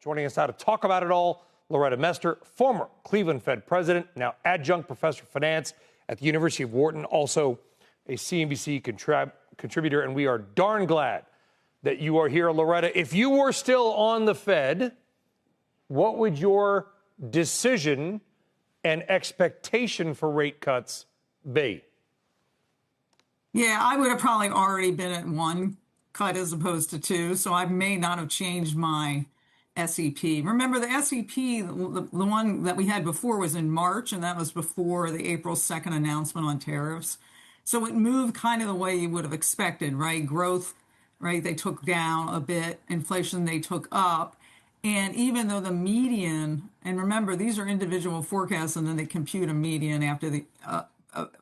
Joining us now to talk about it all, Loretta Mester, former Cleveland Fed president, now adjunct professor of finance at the University of Wharton, also a CNBC contributor, and we are darn glad that you are here, Loretta. If you were still on the Fed, what would your decision and expectation for rate cuts be? Yeah, I would have probably already been at one cut as opposed to two, so I may not have changed my SEP. Remember, the SEP, the one that we had before was in March, and that was before the April 2nd announcement on tariffs. So it moved kind of the way you would have expected, right? Growth, right, they took down a bit. Inflation, they took up. And even though the median, and remember, these are individual forecasts, and then they compute a median after the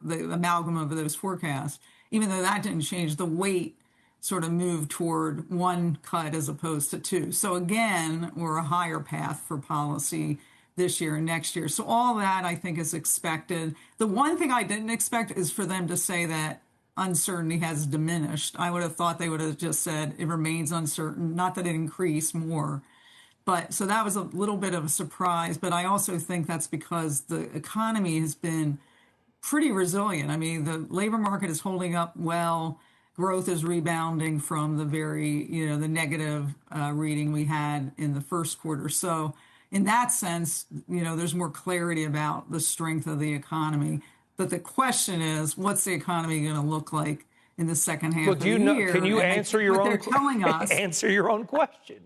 amalgam of those forecasts. Even though that didn't change, the weight sort of moved toward one cut as opposed to two. So again, we're a higher path for policy this year and next year. So all that I think is expected. The one thing I didn't expect is for them to say that uncertainty has diminished. I would have thought they would have just said it remains uncertain, not that it increased more. But so that was a little bit of a surprise. But I also think that's because the economy has been pretty resilient. I mean, the labor market is holding up well. Growth is rebounding from the the negative reading we had in the first quarter. So in that sense, there's more clarity about the strength of the economy. But the question is, what's the economy going to look like in the second half of the year? Can you answer your own? They're telling us. Answer your own question.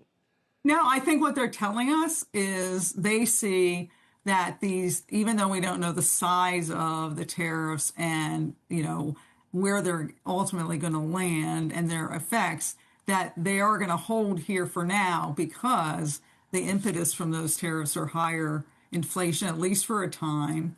No, I think what they're telling us is they see that these, even though we don't know the size of the tariffs and where they're ultimately going to land and their effects, that they are going to hold here for now because the impetus from those tariffs are higher inflation, at least for a time,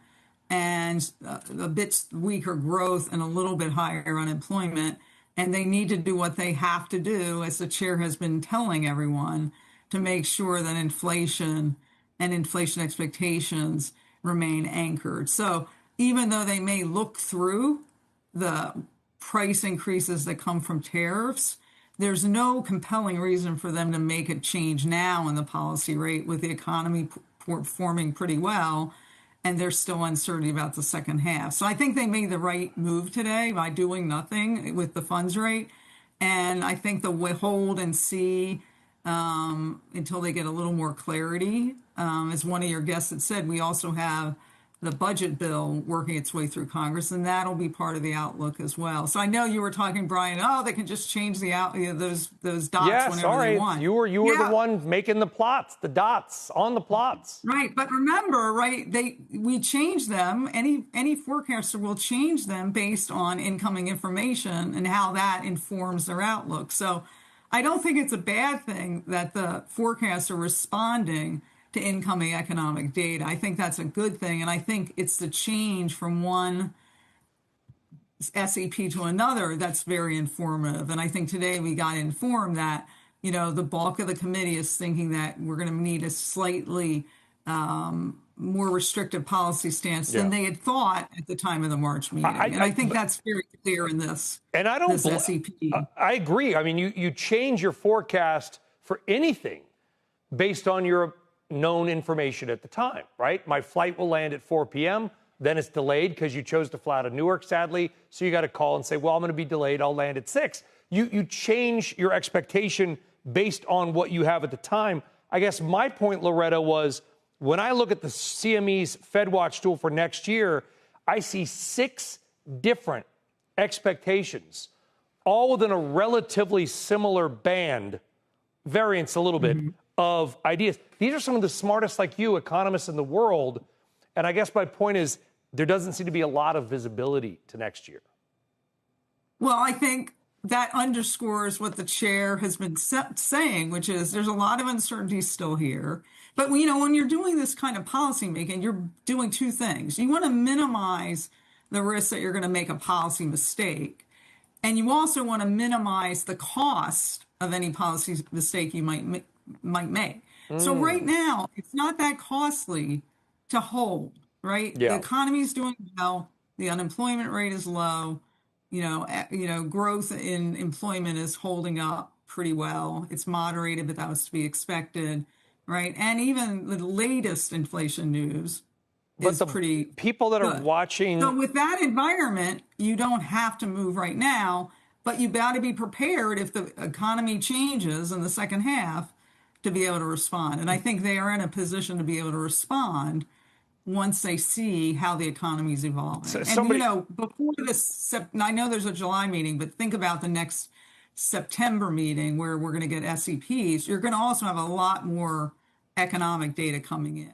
and a bit weaker growth and a little bit higher unemployment. And they need to do what they have to do, as the chair has been telling everyone, to make sure that inflation and inflation expectations remain anchored. So even though they may look through the price increases that come from tariffs, there's no compelling reason for them to make a change now in the policy rate with the economy performing pretty well, and there's still uncertainty about the second half. So I think they made the right move today by doing nothing with the funds rate, and I think the hold and see until they get a little more clarity. As one of your guests had said, we also have the budget bill working its way through Congress, and that'll be part of the outlook as well. So I know you were talking, Brian, they can just change the those dots whenever they want. You were the one making the plots, the dots on the plots. Right, but remember, we change them. Any forecaster will change them based on incoming information and how that informs their outlook. So I don't think it's a bad thing that the forecasts are responding to incoming economic data. I think that's a good thing. And I think it's the change from one SEP to another that's very informative. And I think today we got informed that, the bulk of the committee is thinking that we're going to need a slightly more restrictive policy stance than they had thought at the time of the March meeting. I think that's very clear in this. And I don't this SEP. I agree. I mean, you change your forecast for anything based on your known information at the time, right? My flight will land at 4 p.m. Then it's delayed because you chose to fly out of Newark, sadly. So you got to call and say, well, I'm going to be delayed. I'll land at 6. You change your expectation based on what you have at the time. I guess my point, Loretta, was when I look at the CME's FedWatch tool for next year, I see 6 different expectations, all within a relatively similar band, variance a little bit, of ideas. These are some of the smartest, like you, economists in the world. And I guess my point is there doesn't seem to be a lot of visibility to next year. Well, I think that underscores what the chair has been saying, which is there's a lot of uncertainty still here. But, when you're doing this kind of policy making, you're doing two things. You want to minimize the risk that you're going to make a policy mistake. And you also want to minimize the cost of any policy mistake you might make. So right now, it's not that costly to hold, right? Yeah. The economy is doing well. The unemployment rate is low. Growth in employment is holding up pretty well. It's moderated, but that was to be expected. right? And even the latest inflation news But is the pretty people that are good. watching, So with that environment, you don't have to move right now, but you've got to be prepared if the economy changes in the second half to be able to respond. And I think they are in a position to be able to respond once they see how the economy is evolving. And, somebody, before this, I know there's a July meeting, but think about the next September meeting where we're going to get SEPs. You're going to also have a lot more economic data coming in.